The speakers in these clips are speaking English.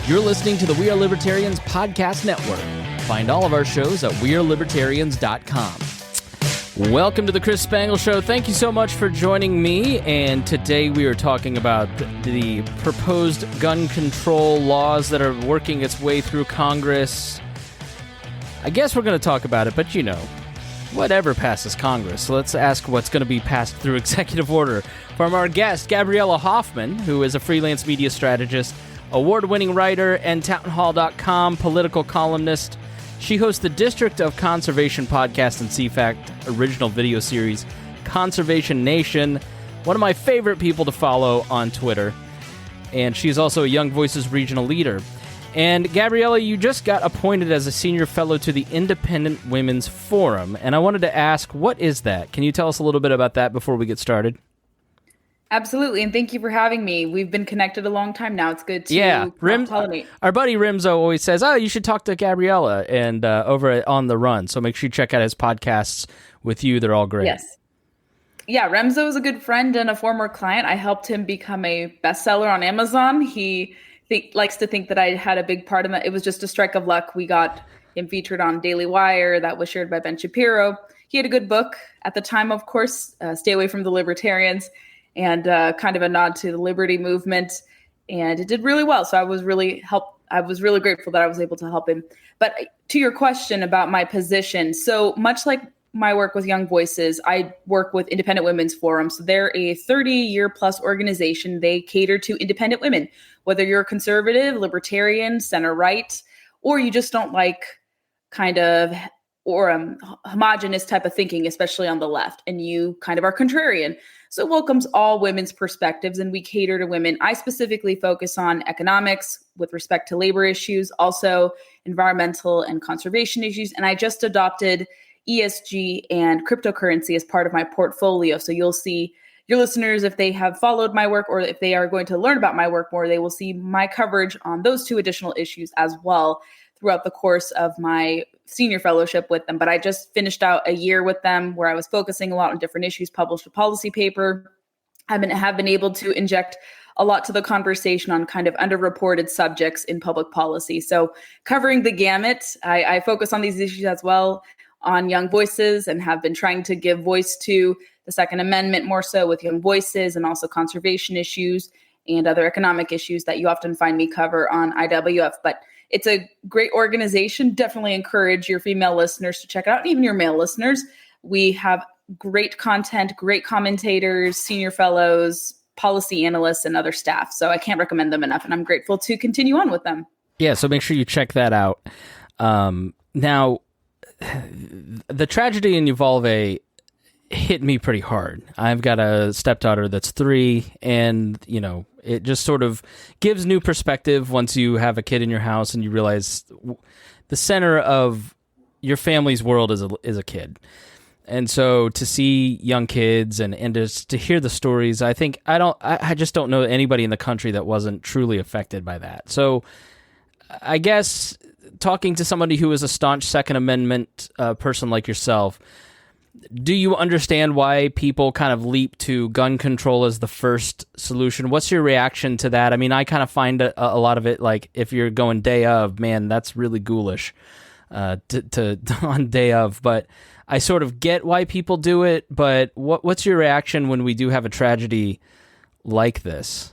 You're listening to the We Are Libertarians podcast network. Find all of our shows at wearelibertarians.com. Welcome to the Chris Spangle Show. Thank you so much for joining me. And today we are talking about the proposed gun control laws that are working its way through Congress. I guess we're going to talk about it, but you know, whatever passes Congress. So let's ask what's going to be passed through executive order from our guest, Gabriella Hoffman, who is a freelance media strategist, award-winning writer, and townhall.com political columnist. She hosts the District of Conservation podcast and CFACT original video series, Conservation Nation, one of my favorite people to follow on Twitter. And she's also a Young Voices regional leader. And Gabriella, you just got appointed as a senior fellow to the Independent Women's Forum. And I wanted to ask, what is that? Can you tell us a little bit about that before we get started? Absolutely, and thank you for having me. We've been connected a long time now. It's good to pollinate. Our buddy Rimzo always says, "Oh, you should talk to Gabriella," and over at On the Run. So make sure you check out his podcasts with you. They're all great. Yes. Yeah, Remzo is a good friend and a former client. I helped him become a bestseller on Amazon. He likes to think that I had a big part in that. It was just a strike of luck. We got him featured on Daily Wire. That was shared by Ben Shapiro. He had a good book at the time, of course, Stay Away from the Libertarians, and kind of a nod to the liberty movement. And it did really well. So I was really grateful that I was able to help him. But to your question about my position, so much like my work with Young Voices, I work with Independent Women's Forum. So they're a 30-year plus organization. They cater to independent women, whether you're a conservative, libertarian, center-right, or you just don't like kind of homogenous type of thinking, especially on the left, and you kind of are contrarian. So it welcomes all women's perspectives, and we cater to women. I specifically focus on economics with respect to labor issues, also environmental and conservation issues, and I just adopted ESG and cryptocurrency as part of my portfolio. So you'll see your listeners, if they have followed my work or if they are going to learn about my work more, they will see my coverage on those two additional issues as well throughout the course of my senior fellowship with them. But I just finished out a year with them where I was focusing a lot on different issues, published a policy paper. I have been able to inject a lot to the conversation on kind of underreported subjects in public policy. So covering the gamut, I focus on these issues as well on Young Voices, and have been trying to give voice to the Second Amendment more so with Young Voices, and also conservation issues and other economic issues that you often find me cover on IWF. But it's a great organization. Definitely encourage your female listeners to check it out, and even your male listeners. We have great content, great commentators, senior fellows, policy analysts, and other staff. So I can't recommend them enough, and I'm grateful to continue on with them. Yeah, so make sure you check that out. Now, the tragedy in Uvalde hit me pretty hard. I've got a stepdaughter that's 3, and, you know, it just sort of gives new perspective once you have a kid in your house and you realize the center of your family's world is a kid. And so to see young kids and just to hear the stories, I just don't know anybody in the country that wasn't truly affected by that. So I guess talking to somebody who is a staunch Second Amendment person like yourself, do you understand why people kind of leap to gun control as the first solution? What's your reaction to that? I mean, I kind of find a lot of it, like, if you're going day of, man, that's really ghoulish to on day of. But I sort of get why people do it. But what's your reaction when we do have a tragedy like this?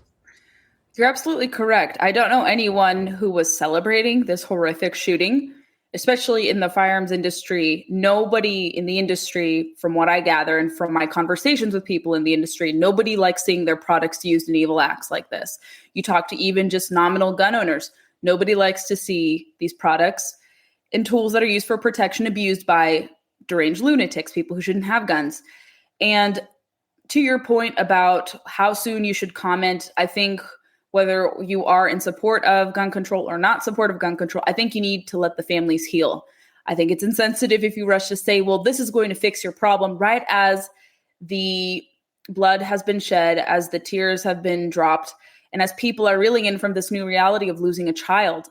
You're absolutely correct. I don't know anyone who was celebrating this horrific shooting, especially in the firearms industry. Nobody in the industry, from what I gather and from my conversations with people in the industry, nobody likes seeing their products used in evil acts like this. You talk to even just nominal gun owners. Nobody likes to see these products and tools that are used for protection abused by deranged lunatics, people who shouldn't have guns. And to your point about how soon you should comment, I think whether you are in support of gun control or not support of gun control, I think you need to let the families heal. I think it's insensitive if you rush to say, well, this is going to fix your problem right as the blood has been shed, as the tears have been dropped, and as people are reeling in from this new reality of losing a child.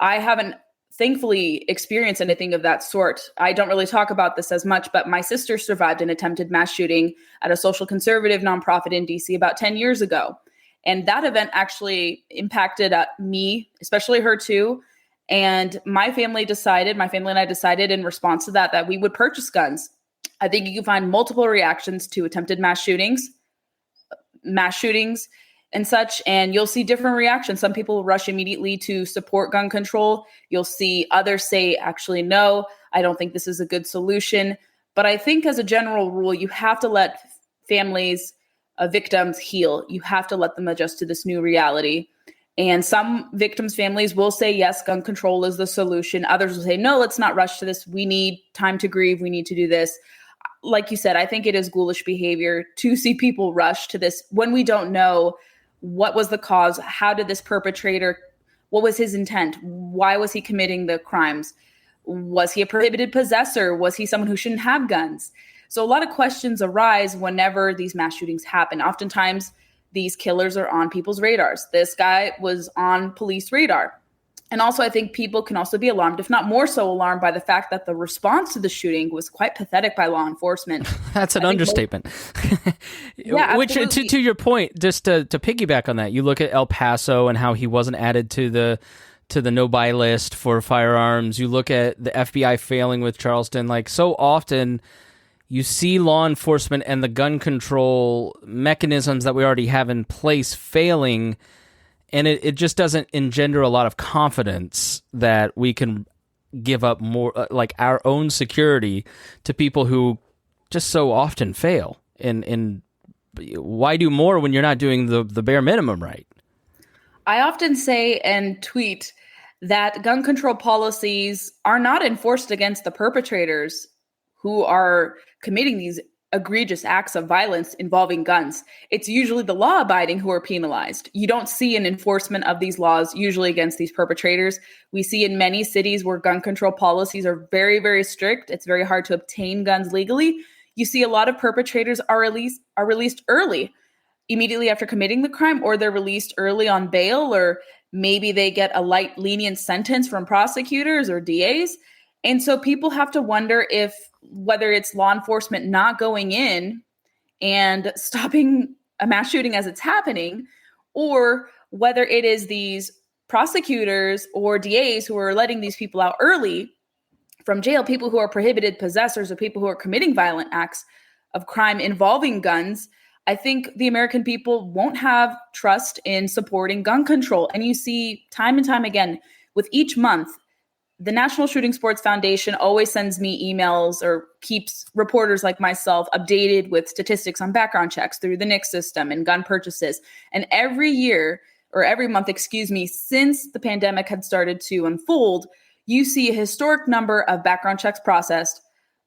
I haven't thankfully experienced anything of that sort. I don't really talk about this as much, but my sister survived an attempted mass shooting at a social conservative nonprofit in DC about 10 years ago. And that event actually impacted me, especially her too. And my family and I decided in response to that we would purchase guns. I think you can find multiple reactions to attempted mass shootings and such, and you'll see different reactions. Some people rush immediately to support gun control. You'll see others say, actually, no, I don't think this is a good solution. But I think as a general rule, you have to let families, victims heal. You have to let them adjust to this new reality. And some victims' families will say, yes, gun control is the solution. Others will say, no, let's not rush to this. We need time to grieve. We need to do this. Like you said, I think it is ghoulish behavior to see people rush to this when we don't know what was the cause. How did this perpetrator, what was his intent? Why was he committing the crimes? Was he a prohibited possessor? Was he someone who shouldn't have guns? So a lot of questions arise whenever these mass shootings happen. Oftentimes, these killers are on people's radars. This guy was on police radar. And also, I think people can also be alarmed, if not more so alarmed, by the fact that the response to the shooting was quite pathetic by law enforcement. That's an understatement. Yeah, which, to your point, just to piggyback on that, you look at El Paso and how he wasn't added to the no-buy list for firearms. You look at the FBI failing with Charleston. Like, so often, you see law enforcement and the gun control mechanisms that we already have in place failing. And it just doesn't engender a lot of confidence that we can give up more, like our own security to people who just so often fail. And why do more when you're not doing the bare minimum right? I often say and tweet that gun control policies are not enforced against the perpetrators who are committing these egregious acts of violence involving guns. It's usually the law-abiding who are penalized. You don't see an enforcement of these laws usually against these perpetrators. We see in many cities where gun control policies are very, very strict. It's very hard to obtain guns legally. You see a lot of perpetrators are released early, immediately after committing the crime, or they're released early on bail, or maybe they get a light, lenient sentence from prosecutors or DAs. And so people have to wonder whether it's law enforcement not going in and stopping a mass shooting as it's happening, or whether it is these prosecutors or DAs who are letting these people out early from jail, people who are prohibited possessors or people who are committing violent acts of crime involving guns. I think the American people won't have trust in supporting gun control. And you see time and time again with each month, the National Shooting Sports Foundation always sends me emails or keeps reporters like myself updated with statistics on background checks through the NICS system and gun purchases. And every month, since the pandemic had started to unfold, you see a historic number of background checks processed,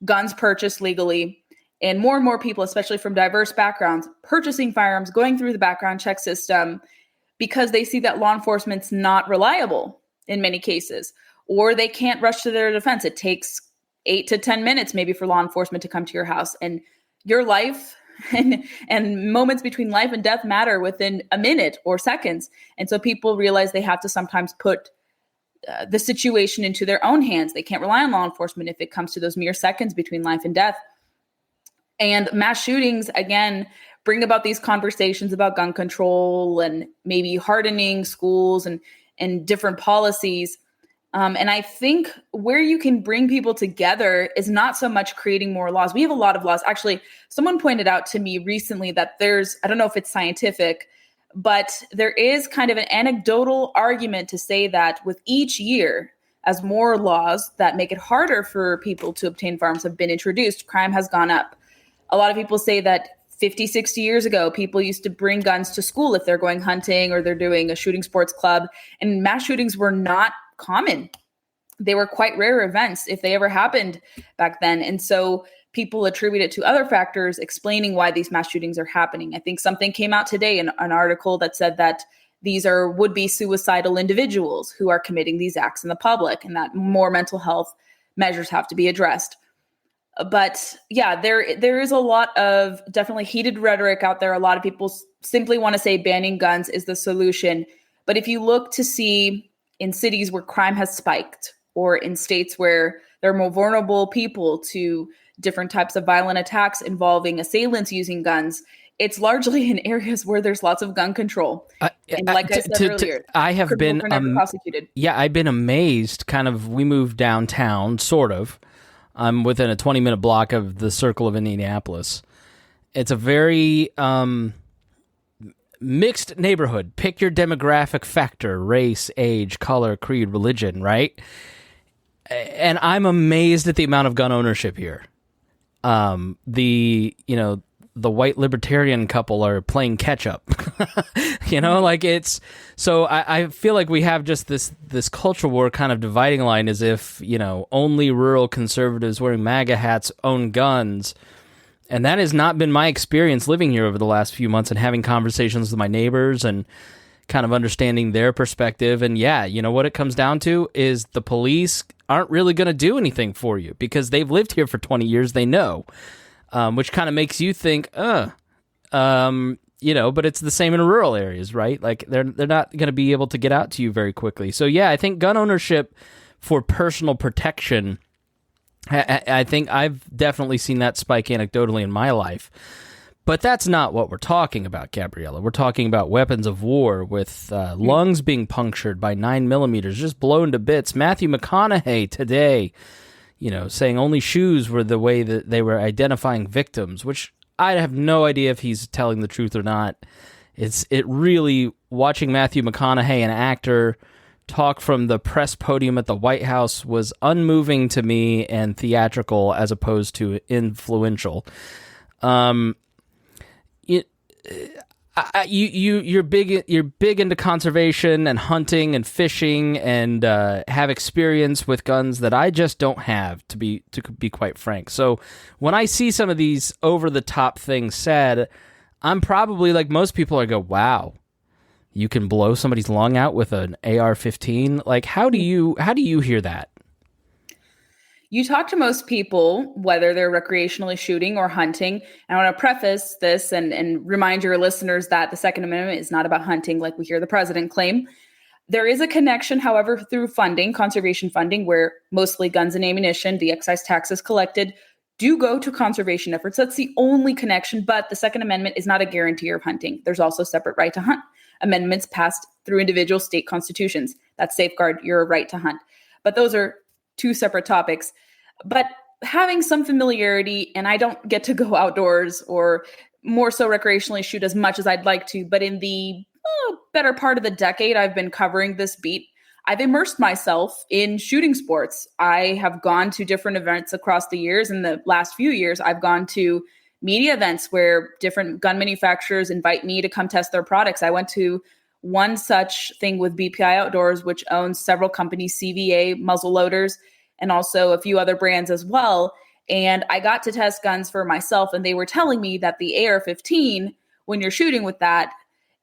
guns purchased legally, and more people, especially from diverse backgrounds, purchasing firearms, going through the background check system because they see that law enforcement's not reliable in many cases, or they can't rush to their defense. It takes 8 to 10 minutes maybe for law enforcement to come to your house, and your life and moments between life and death matter within a minute or seconds. And so people realize they have to sometimes put the situation into their own hands. They can't rely on law enforcement if it comes to those mere seconds between life and death. And mass shootings, again, bring about these conversations about gun control and maybe hardening schools and different policies. And I think where you can bring people together is not so much creating more laws. We have a lot of laws. Actually, someone pointed out to me recently that I don't know if it's scientific, but there is kind of an anecdotal argument to say that with each year, as more laws that make it harder for people to obtain firearms have been introduced, crime has gone up. A lot of people say that 50, 60 years ago, people used to bring guns to school if they're going hunting or they're doing a shooting sports club, and mass shootings were not common. They were quite rare events if they ever happened back then. And so people attribute it to other factors explaining why these mass shootings are happening. I think something came out today in an article that said that these are would-be suicidal individuals who are committing these acts in the public, and that more mental health measures have to be addressed. But yeah, there is a lot of definitely heated rhetoric out there. A lot of people simply want to say banning guns is the solution. But if you look to see in cities where crime has spiked, or in states where there are more vulnerable people to different types of violent attacks involving assailants using guns, it's largely in areas where there's lots of gun control. And like I said earlier, I have been criminals are never prosecuted. Yeah, I've been amazed. Kind of, we moved downtown, sort of. I'm within a 20-minute block of the Circle of Indianapolis. It's a very mixed neighborhood. Pick your demographic factor: race, age, color, creed, religion, right? And I'm amazed at the amount of gun ownership here. The white libertarian couple are playing catch up. Like it's so I feel like we have just this culture war kind of dividing line, as if, only rural conservatives wearing MAGA hats own guns. And that has not been my experience living here over the last few months and having conversations with my neighbors and kind of understanding their perspective. And yeah, what it comes down to is the police aren't really going to do anything for you because they've lived here for 20 years. They know. Which kind of makes you think, but it's the same in rural areas, right? Like they're not going to be able to get out to you very quickly. So yeah, I think gun ownership for personal protection, I think I've definitely seen that spike anecdotally in my life. But that's not what we're talking about, Gabriella. We're talking about weapons of war with lungs being punctured by 9mm, just blown to bits. Matthew McConaughey today, saying only shoes were the way that they were identifying victims, which I have no idea if he's telling the truth or not. It really, watching Matthew McConaughey, an actor, talk from the press podium at the White House was unmoving to me and theatrical as opposed to influential. You're big into conservation and hunting and fishing and have experience with guns that I just don't have, to be quite frank. So when I see some of these over the top things said, I'm probably like most people. I go, wow, you can blow somebody's lung out with an AR-15. Like, how do you hear that? You talk to most people, whether they're recreationally shooting or hunting. And I want to preface this and remind your listeners that the Second Amendment is not about hunting like we hear the president claim. There is a connection, however, through funding, conservation funding, where mostly guns and ammunition, the excise taxes collected, do go to conservation efforts. That's the only connection, but the Second Amendment is not a guarantee of hunting. There's also a separate right to hunt. Amendments passed through individual state constitutions that safeguard your right to hunt. But those are two separate topics. But having some familiarity, and I don't get to go outdoors or more so recreationally shoot as much as I'd like to, but in the better part of the decade I've been covering this beat, I've immersed myself in shooting sports. I have gone to different events across the years. In the last few years, I've gone to media events where different gun manufacturers invite me to come test their products. I went to one such thing with BPI Outdoors, which owns several companies, CVA, muzzle loaders, and also a few other brands as well. And I got to test guns for myself, and they were telling me that the AR-15, when you're shooting with that,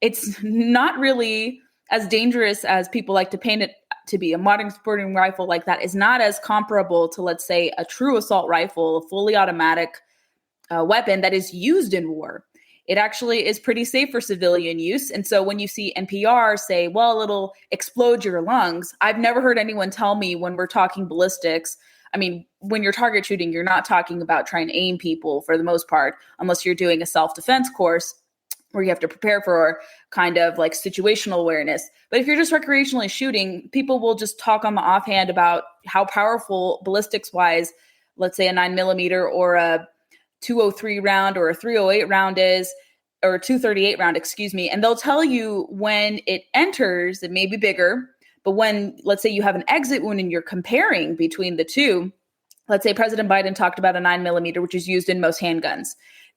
it's not really as dangerous as people like to paint it to be. A modern sporting rifle like that is not as comparable to, let's say, a true assault rifle, a fully automatic weapon that is used in war. It actually is pretty safe for civilian use. And so when you see NPR say, well, it'll explode your lungs, I've never heard anyone tell me when we're talking ballistics. I mean, when you're target shooting, you're not talking about trying to aim people for the most part, unless you're doing a self-defense course where you have to prepare for kind of like situational awareness. But if you're just recreationally shooting, people will just talk on the offhand about how powerful ballistics wise, let's say a 9mm or a 203 round or a 308 round is, or a 238 round, excuse me. And they'll tell you when it enters, it may be bigger, but when, let's say you have an exit wound and you're comparing between the two, let's say President Biden talked about a 9mm, which is used in most handguns.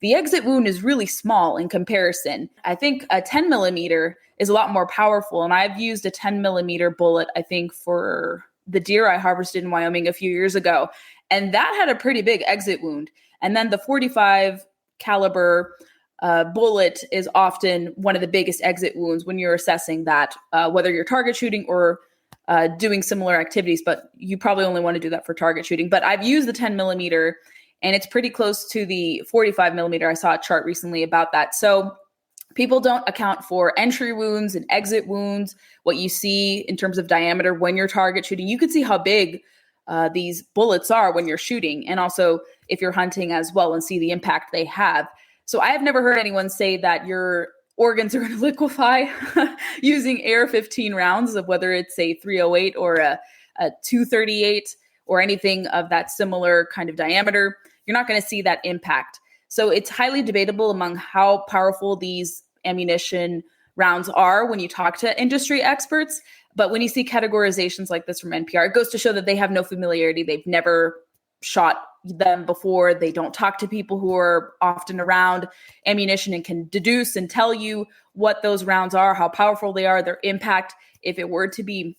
The exit wound is really small in comparison. I think a 10mm is a lot more powerful. And I've used a 10mm bullet, I think, for the deer I harvested in Wyoming a few years ago. And that had a pretty big exit wound. And then the 45 caliber bullet is often one of the biggest exit wounds when you're assessing that, whether you're target shooting or doing similar activities. But you probably only want to do that for target shooting. But I've used the 10mm, and it's pretty close to the 45mm. I saw a chart recently about that. So people don't account for entry wounds and exit wounds, what you see in terms of diameter when you're target shooting. You can see how big these bullets are when you're shooting, and also if you're hunting as well, and see the impact they have. So I have never heard anyone say that your organs are going to liquefy using AR-15 rounds, of whether it's a 308 or a 238 or anything of that similar kind of diameter. You're not going to see that impact. So it's highly debatable among how powerful these ammunition rounds are when you talk to industry experts. But when you see categorizations like this from NPR, it goes to show that they have no familiarity. They've never shot them before. They don't talk to people who are often around ammunition and can deduce and tell you what those rounds are, how powerful they are, their impact. If it were to be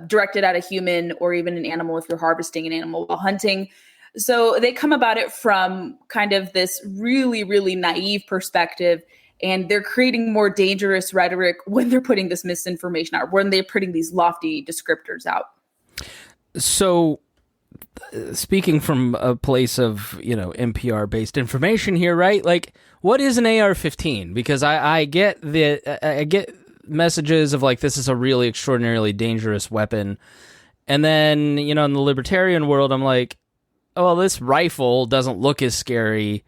directed at a human or even an animal, if you're harvesting an animal while hunting. So they come about it from kind of this really, really naive perspective. And they're creating more dangerous rhetoric when they're putting this misinformation out, when they're putting these lofty descriptors out. So, speaking from a place of, NPR-based information here, right? Like, what is an AR-15? Because I get messages of like, this is a really extraordinarily dangerous weapon. And then, in the libertarian world, I'm like, oh, well, this rifle doesn't look as scary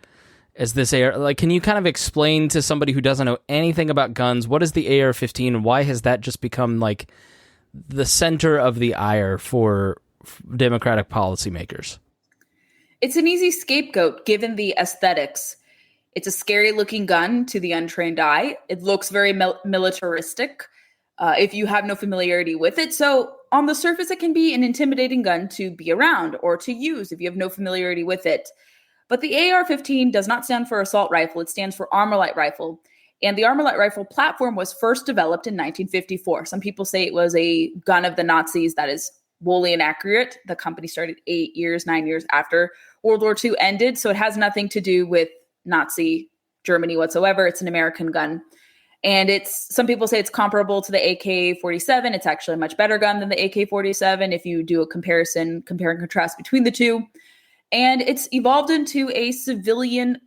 as this AR. Like, can you kind of explain to somebody who doesn't know anything about guns, what is the AR-15 and why has that just become like the center of the ire for Democratic policymakers? It's an easy scapegoat given the aesthetics. It's a scary looking gun to the untrained eye. It looks very militaristic if you have no familiarity with it. So on the surface, it can be an intimidating gun to be around or to use if you have no familiarity with it. But the AR-15 does not stand for assault rifle. It stands for armor light rifle. And the armor light rifle platform was first developed in 1954. Some people say it was a gun of the Nazis. That is wholly inaccurate. The company started 9 years after World War II ended. So it has nothing to do with Nazi Germany whatsoever. It's an American gun. And some people say it's comparable to the AK-47. It's actually a much better gun than the AK-47 if you do a compare and contrast between the two. And it's evolved into a civilian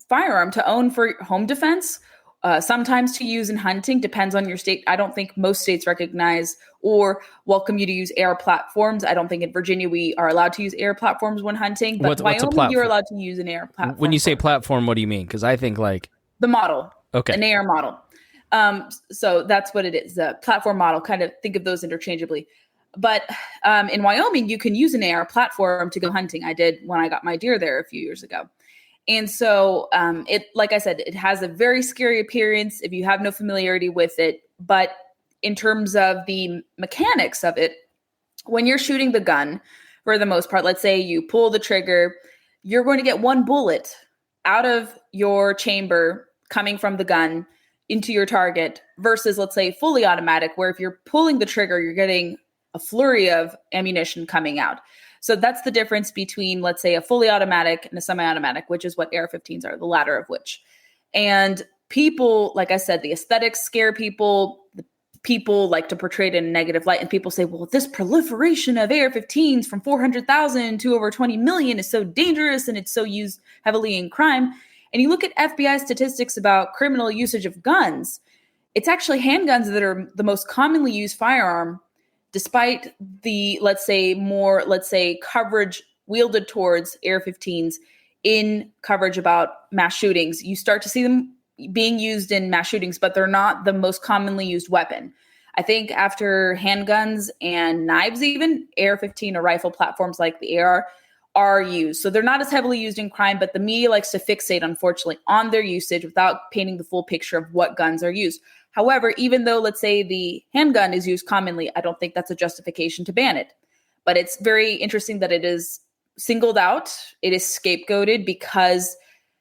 firearm to own for home defense, sometimes to use in hunting, depends on your state. I don't think most states recognize or welcome you to use AR platforms. I don't think in Virginia we are allowed to use AR platforms when hunting, but Wyoming you're allowed to use an AR platform. When you say platform, what do you mean? Because I think like... the model. Okay. An AR model. So that's what it is, the platform model. Kind of think of those interchangeably. But in Wyoming, you can use an AR platform to go hunting. I did when I got my deer there a few years ago. And so like I said, it has a very scary appearance if you have no familiarity with it. But in terms of the mechanics of it, when you're shooting the gun, for the most part, let's say you pull the trigger, you're going to get one bullet out of your chamber coming from the gun into your target versus, let's say, fully automatic, where if you're pulling the trigger, you're getting a flurry of ammunition coming out. So that's the difference between, let's say, a fully automatic and a semi-automatic, which is what AR-15s are, the latter of which. And people, like I said, the aesthetics scare people. The people like to portray it in a negative light. And people say, well, this proliferation of AR-15s from 400,000 to over 20 million is so dangerous and it's so used heavily in crime. And you look at FBI statistics about criminal usage of guns, it's actually handguns that are the most commonly used firearm, despite the, let's say, coverage wielded towards AR-15s in coverage about mass shootings. You start to see them being used in mass shootings, but they're not the most commonly used weapon. I think after handguns and knives, even AR-15 or rifle platforms like the AR are used. So they're not as heavily used in crime, but the media likes to fixate, unfortunately, on their usage without painting the full picture of what guns are used. However, even though, let's say, the handgun is used commonly, I don't think that's a justification to ban it. But it's very interesting that it is singled out. It is scapegoated because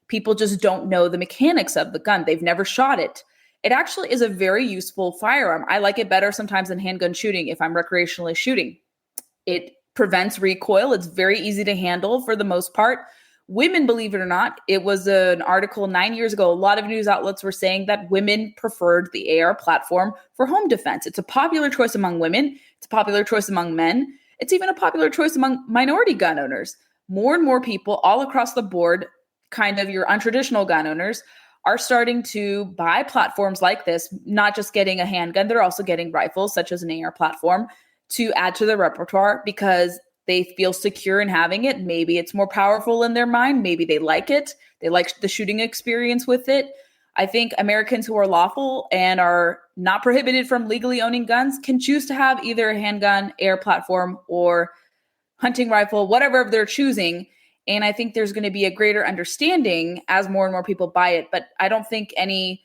people just don't know the mechanics of the gun. They've never shot it. It actually is a very useful firearm. I like it better sometimes than handgun shooting if I'm recreationally shooting. It prevents recoil. It's very easy to handle for the most part. Women, believe it or not, it was an article 9 years ago. A lot of news outlets were saying that women preferred the AR platform for home defense. It's a popular choice among women. It's a popular choice among men. It's even a popular choice among minority gun owners. More and more people all across the board, kind of your untraditional gun owners, are starting to buy platforms like this, not just getting a handgun, they're also getting rifles such as an AR platform to add to their repertoire because They feel secure in having it. Maybe it's more powerful in their mind. Maybe they like it. They like the shooting experience with it. I think Americans who are lawful and are not prohibited from legally owning guns can choose to have either a handgun, air platform, or hunting rifle, whatever they're choosing. And I think there's going to be a greater understanding as more and more people buy it. But I don't think any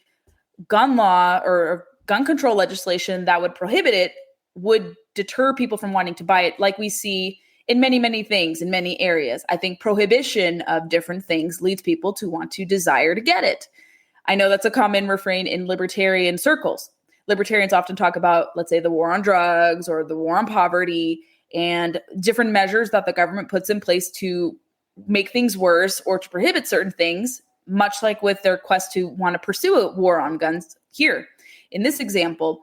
gun law or gun control legislation that would prohibit it would deter people from wanting to buy it, like we see in many, many things in many areas. I think prohibition of different things leads people to want to desire to get it. I know that's a common refrain in libertarian circles. Libertarians often talk about, let's say, the war on drugs or the war on poverty and different measures that the government puts in place to make things worse or to prohibit certain things, much like with their quest to want to pursue a war on guns here. In this example,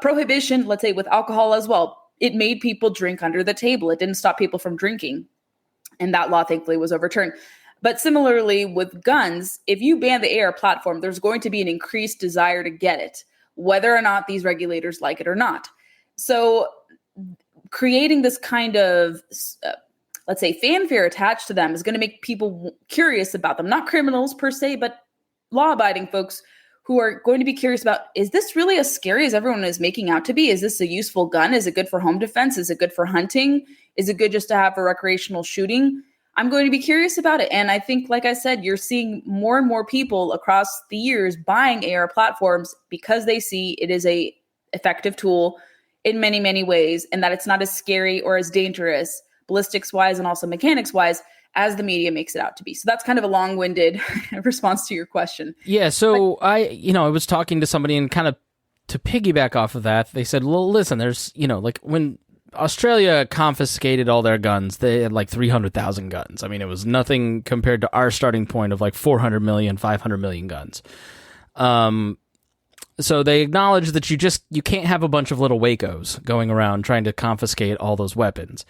prohibition, let's say with alcohol as well, it made people drink under the table. It didn't stop people from drinking. And that law, thankfully, was overturned. But similarly with guns, if you ban the AR platform, there's going to be an increased desire to get it, whether or not these regulators like it or not. So creating this kind of, let's say, fanfare attached to them is going to make people curious about them. Not criminals per se, but law-abiding folks who are going to be curious about, is this really as scary as everyone is making out to be? Is this a useful gun? Is it good for home defense? Is it good for hunting? Is it good just to have for recreational shooting? I'm going to be curious about it. And I think, like I said, you're seeing more and more people across the years buying AR platforms because they see it is a effective tool in many, many ways, and that it's not as scary or as dangerous ballistics wise and also mechanics wise as the media makes it out to be. So that's kind of a long-winded response to your question. Yeah. So I was talking to somebody and kind of to piggyback off of that, they said, well, listen, there's, like when Australia confiscated all their guns, they had like 300,000 guns. I mean, it was nothing compared to our starting point of like 400 million, 500 million guns. So they acknowledge that you can't have a bunch of little Wacos going around trying to confiscate all those weapons.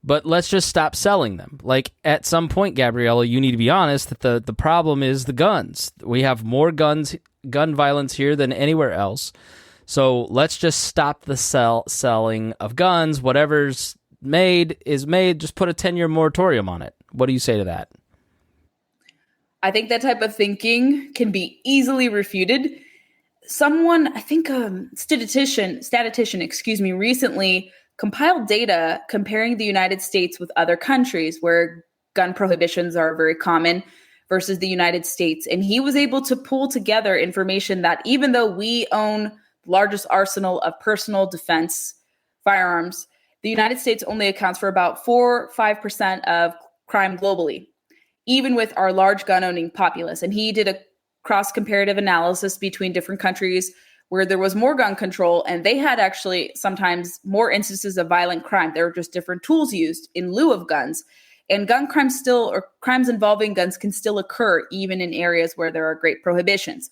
But let's just stop selling them. Like, at some point, Gabriella, you need to be honest that the problem is the guns. We have more gun violence here than anywhere else. So let's just stop the selling of guns. Whatever's made is made. Just put a 10-year moratorium on it. What do you say to that? I think that type of thinking can be easily refuted. Someone, I think statistician, recently compiled data comparing the United States with other countries where gun prohibitions are very common versus the United States. And he was able to pull together information that even though we own the largest arsenal of personal defense firearms, the United States only accounts for about 4-5% of crime globally, even with our large gun-owning populace. And he did a cross-comparative analysis between different countries where there was more gun control, and they had actually sometimes more instances of violent crime. There were just different tools used in lieu of guns. And gun crimes or crimes involving guns can still occur even in areas where there are great prohibitions.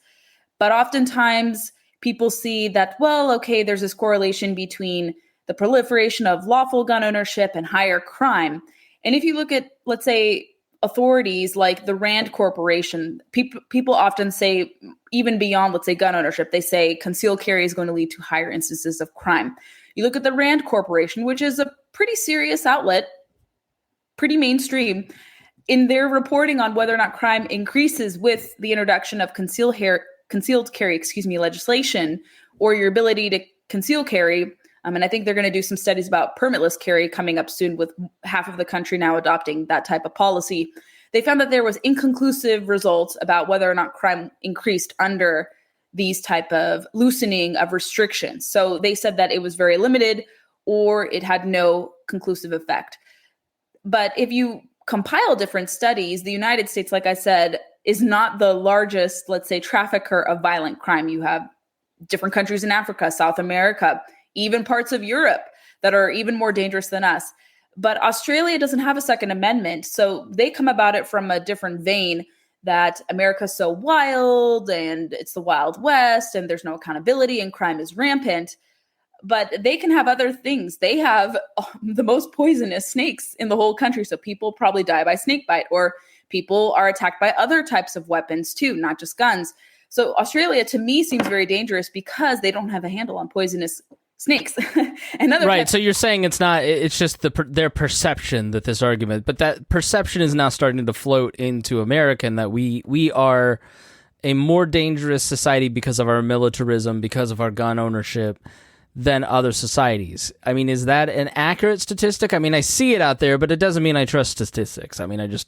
But oftentimes people see that, well, okay, there's this correlation between the proliferation of lawful gun ownership and higher crime. And if you look at, let's say, authorities like the Rand Corporation, people often say, even beyond, let's say, gun ownership, they say concealed carry is going to lead to higher instances of crime. You look at the Rand Corporation, which is a pretty serious outlet, pretty mainstream, in their reporting on whether or not crime increases with the introduction of concealed carry legislation, or your ability to conceal carry. And I think they're going to do some studies about permitless carry coming up soon, with half of the country now adopting that type of policy. They found that there was inconclusive results about whether or not crime increased under these type of loosening of restrictions. So they said that it was very limited or it had no conclusive effect. But if you compile different studies, the United States, like I said, is not the largest, let's say, trafficker of violent crime. You have different countries in Africa, South America, even parts of Europe that are even more dangerous than us. But Australia doesn't have a Second Amendment, so they come about it from a different vein, that America's so wild and it's the Wild West and there's no accountability and crime is rampant. But they can have other things. They have the most poisonous snakes in the whole country, so people probably die by snake bite, or people are attacked by other types of weapons too, not just guns. So Australia, to me, seems very dangerous because they don't have a handle on poisonous snakes. Another right. So you're saying it's not, it's just their perception that this argument, but that perception is now starting to float into America, and that we are a more dangerous society because of our militarism, because of our gun ownership than other societies. I mean, is that an accurate statistic? I mean, I see it out there, but it doesn't mean I trust statistics. I mean, I just,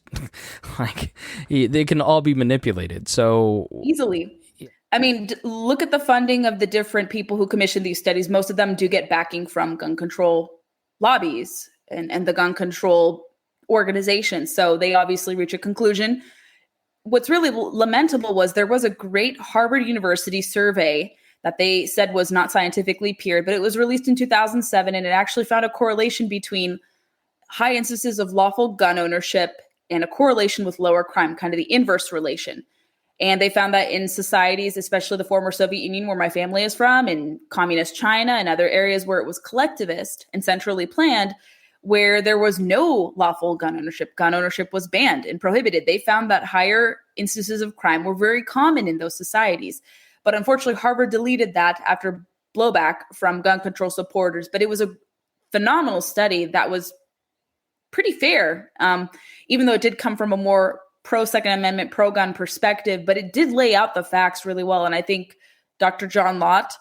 like, they can all be manipulated. So easily. I mean, look at the funding of the different people who commission these studies. Most of them do get backing from gun control lobbies and the gun control organizations. So they obviously reach a conclusion. What's really lamentable was there was a great Harvard University survey that they said was not scientifically peered, but it was released in 2007, and it actually found a correlation between high instances of lawful gun ownership and a correlation with lower crime, kind of the inverse relation. And they found that in societies, especially the former Soviet Union, where my family is from, and communist China and other areas where it was collectivist and centrally planned, where there was no lawful gun ownership was banned and prohibited. They found that higher instances of crime were very common in those societies. But unfortunately, Harvard deleted that after blowback from gun control supporters. But it was a phenomenal study that was pretty fair, even though it did come from a more pro-Second Amendment, pro-gun perspective. But it did lay out the facts really well. And I think Dr. John Lott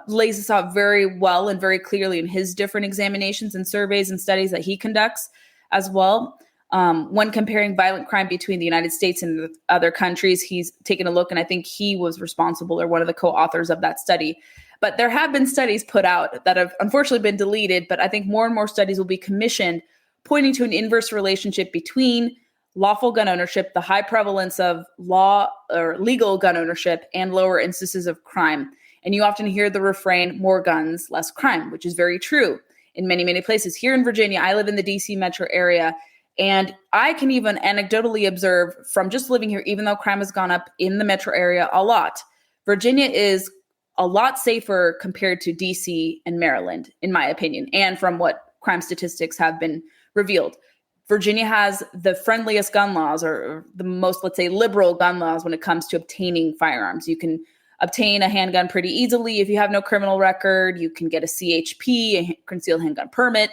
lays this out very well and very clearly in his different examinations and surveys and studies that he conducts as well. When comparing violent crime between the United States and other countries, he's taken a look, and I think he was responsible or one of the co-authors of that study. But there have been studies put out that have unfortunately been deleted, but I think more and more studies will be commissioned pointing to an inverse relationship between lawful gun ownership, the high prevalence of law or legal gun ownership, and lower instances of crime. And you often hear the refrain, more guns, less crime, which is very true in many, many places. Here in Virginia, I live in the DC metro area, and I can even anecdotally observe from just living here, even though crime has gone up in the metro area a lot, Virginia is a lot safer compared to DC and Maryland, in my opinion, and from what crime statistics have been revealed. Virginia has the friendliest gun laws, or the most, let's say, liberal gun laws when it comes to obtaining firearms. You can obtain a handgun pretty easily if you have no criminal record. You can get a CHP, a concealed handgun permit.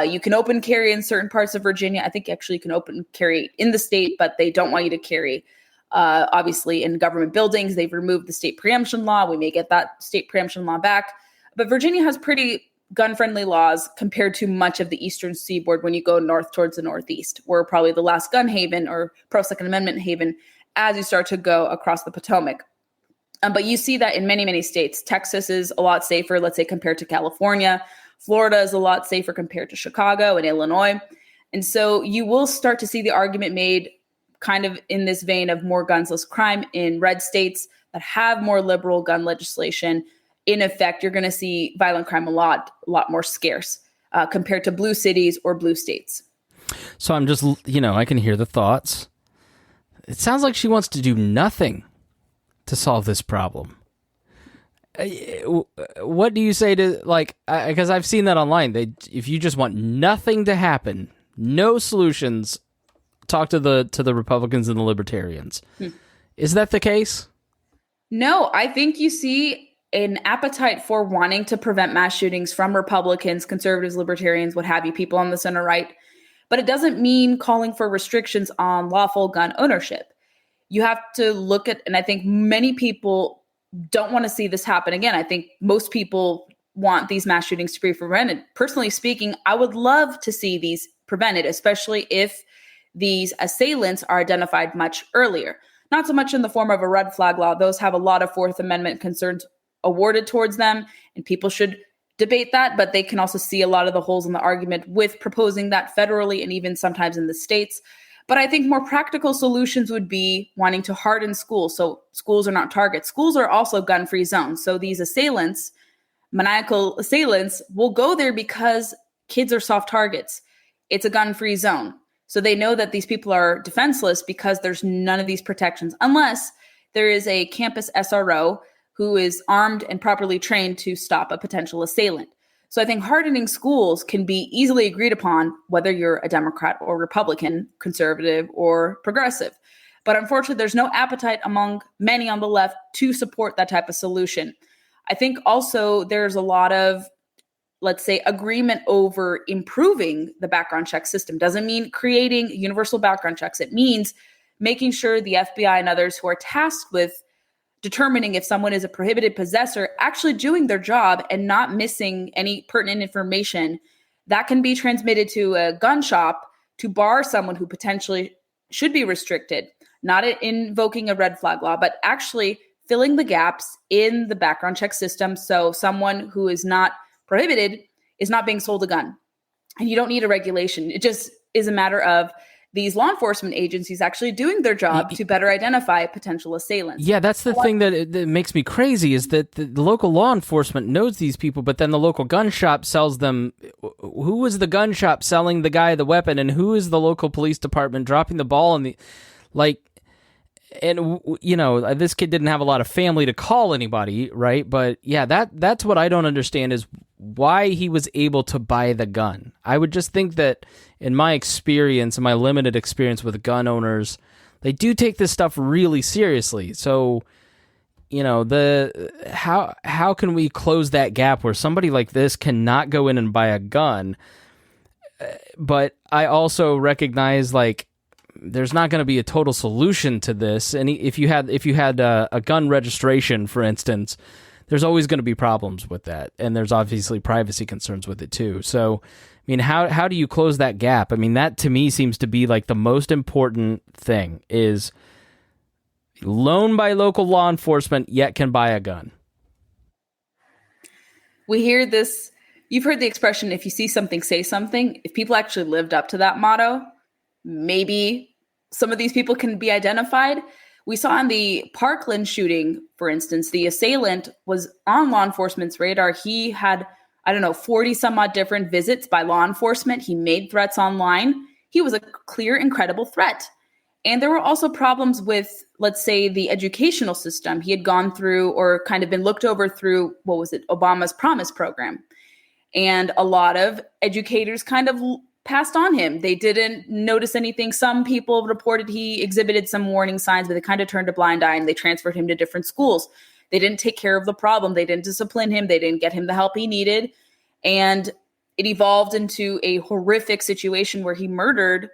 You can open carry in certain parts of Virginia. I think actually you can open carry in the state, but they don't want you to carry. Obviously, in government buildings, they've removed the state preemption law. We may get that state preemption law back. But Virginia has pretty gun-friendly laws compared to much of the eastern seaboard when you go north towards the northeast. We're probably the last gun haven or pro-Second Amendment haven as you start to go across the Potomac. But you see that in many, many states. Texas is a lot safer, let's say, compared to California. Florida is a lot safer compared to Chicago and Illinois. And so you will start to see the argument made kind of in this vein of more guns, less crime in red states that have more liberal gun legislation. In effect, you're going to see violent crime a lot more scarce compared to blue cities or blue states. So I'm just, I can hear the thoughts. It sounds like she wants to do nothing to solve this problem. What do you say to, because I've seen that online. If you just want nothing to happen, no solutions, talk to the Republicans and the Libertarians. Is that the case? No, I think you see an appetite for wanting to prevent mass shootings from Republicans, conservatives, Libertarians, what have you, people on the center right. But it doesn't mean calling for restrictions on lawful gun ownership. You have to look at, and I think many people don't want to see this happen again. I think most people want these mass shootings to be prevented. Personally speaking, I would love to see these prevented, especially if these assailants are identified much earlier. Not so much in the form of a red flag law. Those have a lot of Fourth Amendment concerns awarded towards them, and people should debate that, but they can also see a lot of the holes in the argument with proposing that federally and even sometimes in the states. But I think more practical solutions would be wanting to harden schools. So schools are not targets. Schools are also gun-free zones. So these assailants, maniacal assailants, will go there because kids are soft targets. It's a gun-free zone. So they know that these people are defenseless because there's none of these protections, unless there is a campus SRO who is armed and properly trained to stop a potential assailant. So I think hardening schools can be easily agreed upon, whether you're a Democrat or Republican, conservative or progressive. But unfortunately, there's no appetite among many on the left to support that type of solution. I think also there's a lot of, let's say, agreement over improving the background check system. Doesn't mean creating universal background checks. It means making sure the FBI and others who are tasked with determining if someone is a prohibited possessor actually doing their job and not missing any pertinent information that can be transmitted to a gun shop to bar someone who potentially should be restricted, not invoking a red flag law, but actually filling the gaps in the background check system so someone who is not prohibited is not being sold a gun. And you don't need a regulation. It just is a matter of these law enforcement agencies actually doing their job to better identify potential assailants. Yeah, that's the thing that makes me crazy is that the local law enforcement knows these people, but then the local gun shop sells them. Who is the gun shop selling the guy the weapon, and who is the local police department dropping the ball on the, like, and, you know, this kid didn't have a lot of family to call anybody, right? But yeah, that's what I don't understand is why he was able to buy the gun. I would just think that in my experience, in my limited experience with gun owners, they do take this stuff really seriously. So, you know, how can we close that gap where somebody like this cannot go in and buy a gun? But I also recognize, like, there's not going to be a total solution to this. And if you had a gun registration, for instance, there's always going to be problems with that, and there's obviously privacy concerns with it too. So, I mean, how do you close that gap? I mean, that to me seems to be like the most important thing is loaned by local law enforcement, yet can buy a gun. We hear this. You've heard the expression, if you see something, say something. If people actually lived up to that motto, maybe some of these people can be identified. We saw in the Parkland shooting, for instance, the assailant was on law enforcement's radar. He had, 40 some odd different visits by law enforcement. He made threats online. He was a clear and credible threat. And there were also problems with, let's say, the educational system. He had gone through or kind of been looked over through, Obama's Promise program. And a lot of educators kind of passed on him. They didn't notice anything. Some people reported he exhibited some warning signs, but they kind of turned a blind eye and they transferred him to different schools. They didn't take care of the problem. They didn't discipline him. They didn't get him the help he needed. And it evolved into a horrific situation where he murdered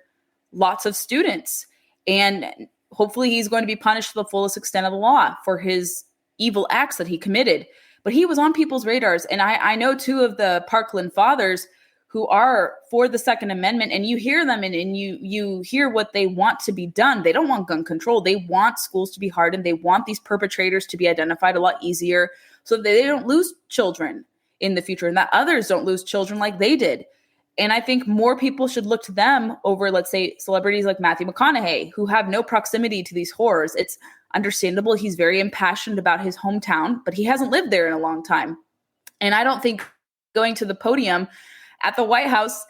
lots of students. And hopefully he's going to be punished to the fullest extent of the law for his evil acts that he committed. But he was on people's radars. And I know two of the Parkland fathers who are for the Second Amendment, and you hear them and you hear what they want to be done. They don't want gun control. They want schools to be hardened. They want these perpetrators to be identified a lot easier so that they don't lose children in the future and that others don't lose children like they did. And I think more people should look to them over, let's say, celebrities like Matthew McConaughey, who have no proximity to these horrors. It's understandable. He's very impassioned about his hometown, but he hasn't lived there in a long time. And I don't think going to the podium at the White House,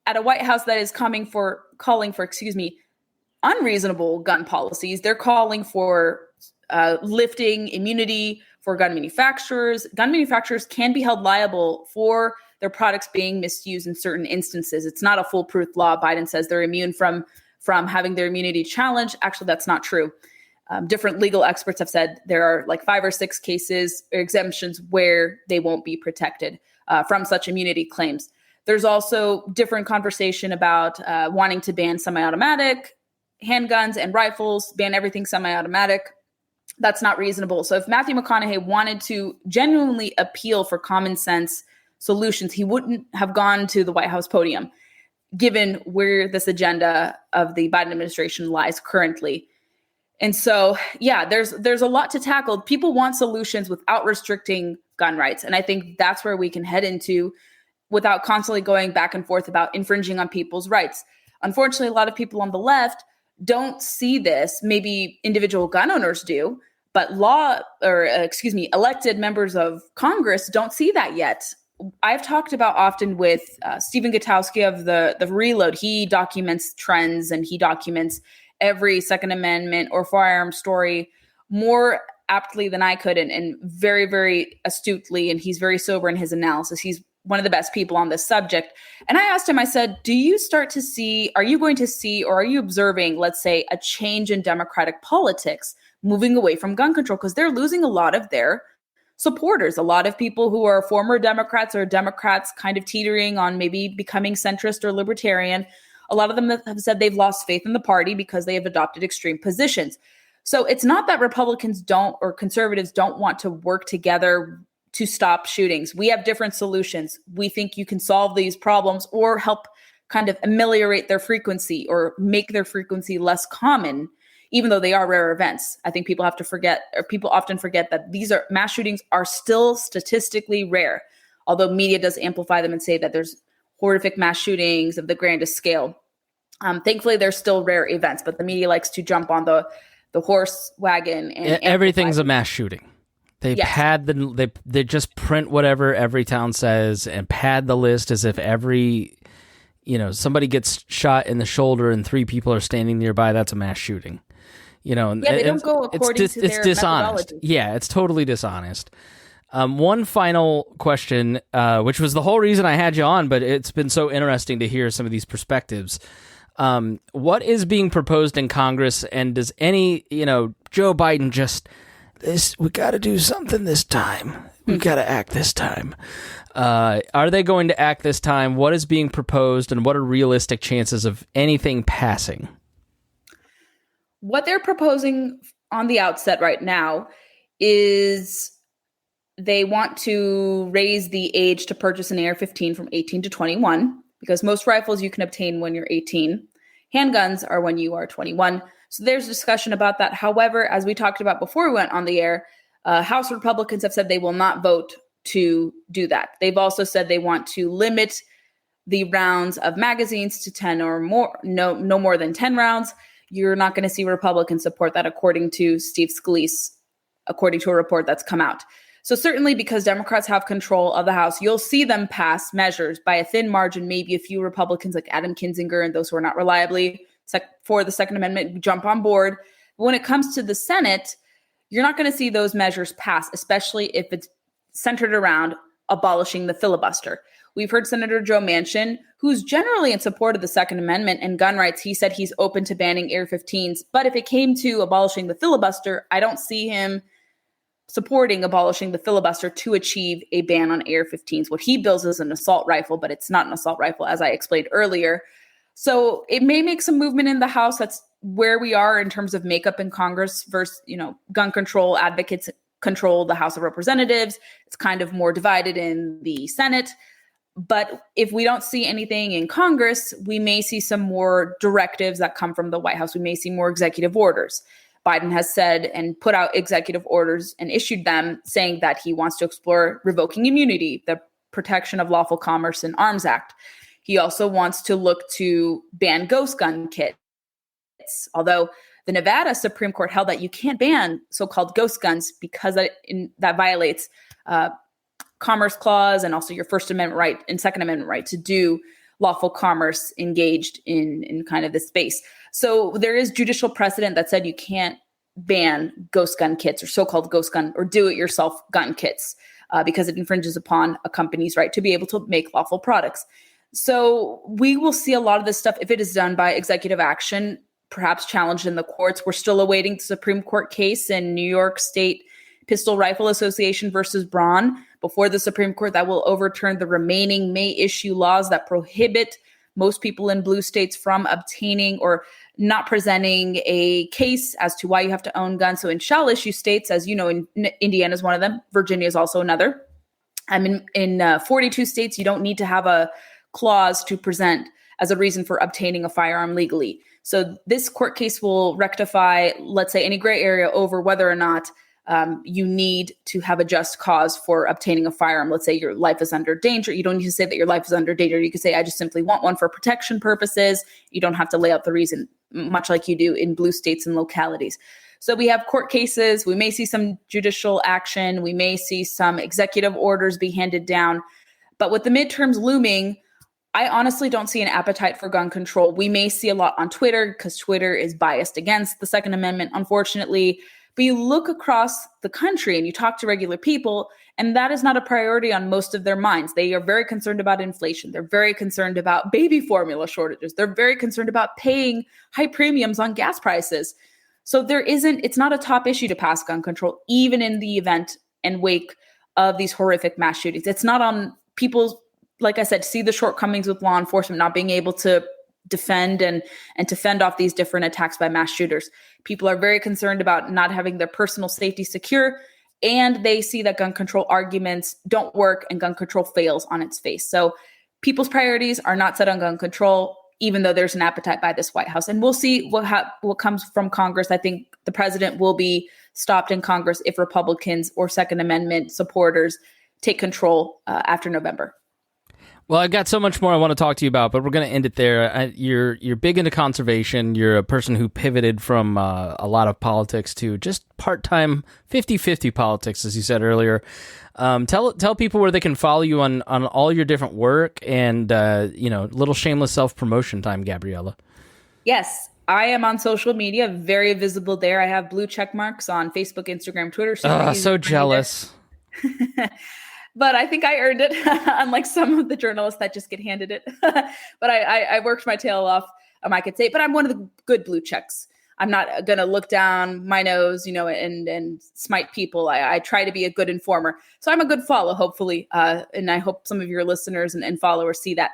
at a White House that is calling for, unreasonable gun policies. They're calling for lifting immunity for gun manufacturers. Gun manufacturers can be held liable for their products being misused in certain instances. It's not a foolproof law. Biden says they're immune from having their immunity challenged. Actually, that's not true. Different legal experts have said there are like 5 or 6 cases or exemptions where they won't be protected from such immunity claims. There's also different conversation about wanting to ban semi-automatic handguns and rifles, ban everything semi-automatic. That's not reasonable. So if Matthew McConaughey wanted to genuinely appeal for common sense solutions, he wouldn't have gone to the White House podium, given where this agenda of the Biden administration lies currently. And so, yeah, there's a lot to tackle. People want solutions without restricting gun rights. And I think that's where we can head into without constantly going back and forth about infringing on people's rights. Unfortunately, a lot of people on the left don't see this. Maybe individual gun owners do, but elected members of Congress don't see that yet. I've talked about often with Stephen Gutowski of the Reload. He documents trends and he documents every Second Amendment or firearm story more aptly than I could and very, very astutely. And he's very sober in his analysis. He's one of the best people on this subject. And I asked him, I said, are you going to see, or are you observing, let's say, a change in Democratic politics moving away from gun control? Because they're losing a lot of their supporters. A lot of people who are former Democrats or Democrats kind of teetering on maybe becoming centrist or libertarian, a lot of them have said they've lost faith in the party because they have adopted extreme positions. So it's not that Republicans don't or conservatives don't want to work together to stop shootings. We have different solutions. We think you can solve these problems or help kind of ameliorate their frequency or make their frequency less common, even though they are rare events. I think people have to forget, or people often forget, that these are mass shootings are still statistically rare, although media does amplify them and say that there's horrific mass shootings of the grandest scale. Thankfully, they're still rare events, but the media likes to jump on the horse wagon and everything's a mass shooting. They pad they just print whatever every town says and pad the list as if every somebody gets shot in the shoulder and 3 people are standing nearby. That's a mass shooting. They don't go according to their dishonest. Methodology. Yeah, it's totally dishonest. One final question, which was the whole reason I had you on, but it's been so interesting to hear some of these perspectives. What is being proposed in Congress, and does any, Joe Biden we got to do something this time. We got to act this time. Are they going to act this time? What is being proposed, and what are realistic chances of anything passing? What they're proposing on the outset right now is they want to raise the age to purchase an AR-15 from 18 to 21, because most rifles you can obtain when you're 18. Handguns are when you are 21. So there's discussion about that. However, as we talked about before we went on the air, House Republicans have said they will not vote to do that. They've also said they want to limit the rounds of magazines to 10 or more, no more than 10 rounds. You're not going to see Republicans support that, according to Steve Scalise, according to a report that's come out. So certainly, because Democrats have control of the House, you'll see them pass measures by a thin margin. Maybe a few Republicans like Adam Kinzinger and those who are not reliably for the Second Amendment jump on board. But when it comes to the Senate, you're not going to see those measures pass, especially if it's centered around abolishing the filibuster. We've heard Senator Joe Manchin, who's generally in support of the Second Amendment and gun rights. He said he's open to banning AR-15s. But if it came to abolishing the filibuster, I don't see him supporting abolishing the filibuster to achieve a ban on AR-15s. What he builds is an assault rifle, but it's not an assault rifle, as I explained earlier. So it may make some movement in the House. That's where we are in terms of makeup in Congress versus, gun control advocates control the House of Representatives. It's kind of more divided in the Senate. But if we don't see anything in Congress, we may see some more directives that come from the White House. We may see more executive orders. Biden has said and put out executive orders and issued them saying that he wants to explore revoking immunity, the Protection of Lawful Commerce in Arms Act. He also wants to look to ban ghost gun kits, although the Nevada Supreme Court held that you can't ban so-called ghost guns because that violates Commerce Clause and also your First Amendment right and Second Amendment right to do lawful commerce engaged in kind of this space. So there is judicial precedent that said you can't ban ghost gun kits or so-called ghost gun or do-it-yourself gun kits because it infringes upon a company's right to be able to make lawful products. So we will see a lot of this stuff if it is done by executive action, perhaps challenged in the courts. We're still awaiting the Supreme Court case in New York State Pistol Rifle Association versus Braun before the Supreme Court that will overturn the remaining May issue laws that prohibit most people in blue states from obtaining or not presenting a case as to why you have to own guns. So in shall issue states, as you know, in Indiana is one of them. Virginia is also another. In 42 states, you don't need to have a clause to present as a reason for obtaining a firearm legally. So this court case will rectify, let's say, any gray area over whether or not you need to have a just cause for obtaining a firearm. Let's say your life is under danger. You don't need to say that your life is under danger. You could say, I just simply want one for protection purposes. You don't have to lay out the reason, much like you do in blue states and localities. So we have court cases. We may see some judicial action. We may see some executive orders be handed down. But with the midterms looming, I honestly don't see an appetite for gun control. We may see a lot on Twitter because Twitter is biased against the Second Amendment, unfortunately. But you look across the country and you talk to regular people, and that is not a priority on most of their minds. They are very concerned about inflation. They're very concerned about baby formula shortages. They're very concerned about paying high premiums on gas prices. So it's not a top issue to pass gun control, even in the event and wake of these horrific mass shootings. It's not on people, like I said, see the shortcomings with law enforcement not being able to defend and to fend off these different attacks by mass shooters. People are very concerned about not having their personal safety secure, and they see that gun control arguments don't work and gun control fails on its face. So people's priorities are not set on gun control, even though there's an appetite by this White House. And we'll see what comes from Congress. I think the president will be stopped in Congress if Republicans or Second Amendment supporters take control after November. Well, I've got so much more I want to talk to you about, but we're going to end it there. You're big into conservation. You're a person who pivoted from a lot of politics to just part-time 50-50 politics, as you said earlier. Tell people where they can follow you on all your different work and, little shameless self-promotion time, Gabriella. Yes, I am on social media, very visible there. I have blue check marks on Facebook, Instagram, Twitter. So jealous. But I think I earned it, unlike some of the journalists that just get handed it. But I worked my tail off, I could say. But I'm one of the good blue checks. I'm not going to look down my nose, and smite people. I try to be a good informer. So I'm a good follow, hopefully. And I hope some of your listeners and followers see that.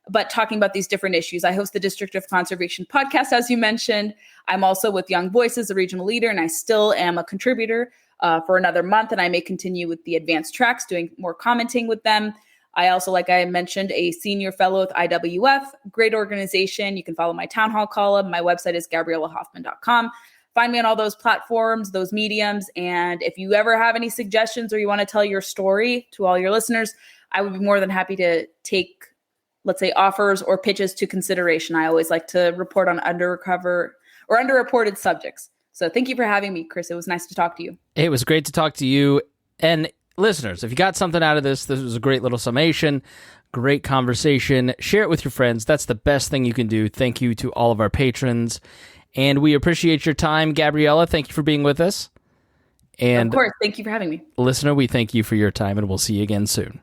But talking about these different issues, I host the District of Conservation podcast, as you mentioned. I'm also with Young Voices, a regional leader, and I still am a contributor for another month, and I may continue with the advanced tracks, doing more commenting with them. I also, like I mentioned, a senior fellow with IWF, great organization. You can follow my town hall column. My website is GabriellaHoffman.com. Find me on all those platforms, those mediums. And if you ever have any suggestions or you want to tell your story to all your listeners, I would be more than happy to take, let's say, offers or pitches to consideration. I always like to report on underreported subjects. So thank you for having me, Chris. It was nice to talk to you. It was great to talk to you. And listeners, if you got something out of this was a great little summation, great conversation. Share it with your friends. That's the best thing you can do. Thank you to all of our patrons. And we appreciate your time, Gabriella. Thank you for being with us. And of course, thank you for having me. Listener, we thank you for your time, and we'll see you again soon.